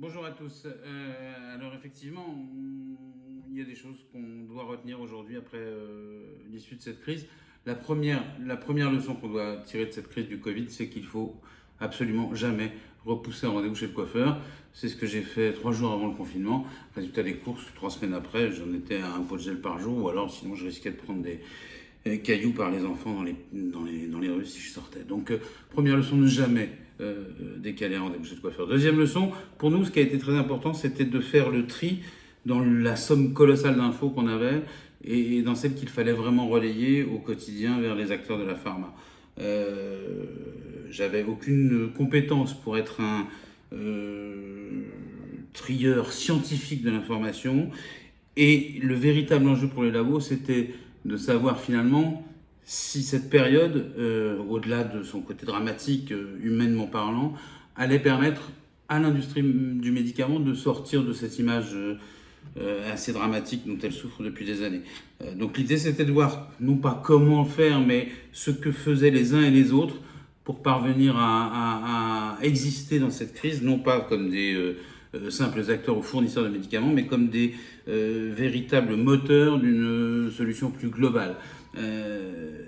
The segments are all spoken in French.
Bonjour à tous. Alors effectivement, il y a des choses qu'on doit retenir aujourd'hui après l'issue de cette crise. La première leçon qu'on doit tirer de cette crise du Covid, c'est qu'il faut absolument jamais repousser un rendez-vous chez le coiffeur. C'est ce que j'ai fait 3 jours avant le confinement. Résultat des courses, 3 semaines après, j'en étais à un pot de gel par jour, ou alors sinon je risquais de prendre des cailloux par les enfants dans les rues si je sortais. Donc première leçon, ne jamais décaler un rendez-vous chez le coiffeur. Deuxième leçon, pour nous, ce qui a été très important, c'était de faire le tri dans la somme colossale d'infos qu'on avait et dans celle qu'il fallait vraiment relayer au quotidien vers les acteurs de la pharma. J'avais aucune compétence pour être un trieur scientifique de l'information, et le véritable enjeu pour les labos, c'était de savoir finalement si cette période, au-delà de son côté dramatique, humainement parlant, allait permettre à l'industrie du médicament de sortir de cette image assez dramatique dont elle souffre depuis des années. Donc l'idée, c'était de voir non pas comment faire, mais ce que faisaient les uns et les autres pour parvenir à exister dans cette crise, non pas comme des simples acteurs ou fournisseurs de médicaments, mais comme des véritables moteurs d'une solution plus globale.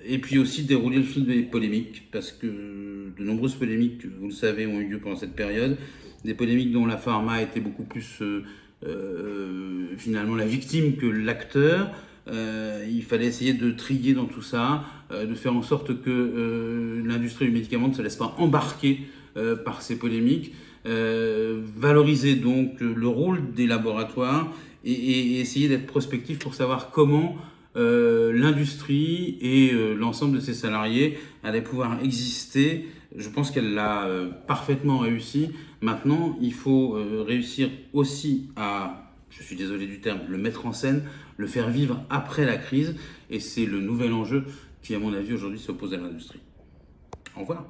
Et puis aussi dérouler le fil des polémiques, parce que de nombreuses polémiques, vous le savez, ont eu lieu pendant cette période. Des polémiques dont la pharma était beaucoup plus finalement la victime que l'acteur. Il fallait essayer de trier dans tout ça, de faire en sorte que l'industrie du médicament ne se laisse pas embarquer par ces polémiques, valoriser donc le rôle des laboratoires et essayer d'être prospectif pour savoir comment l'industrie et l'ensemble de ses salariés allaient pouvoir exister. Je pense qu'elle l'a parfaitement réussi. Maintenant, il faut réussir aussi à, je suis désolé du terme, le mettre en scène, le faire vivre après la crise. Et c'est le nouvel enjeu qui, à mon avis, aujourd'hui s'oppose à l'industrie. Au revoir.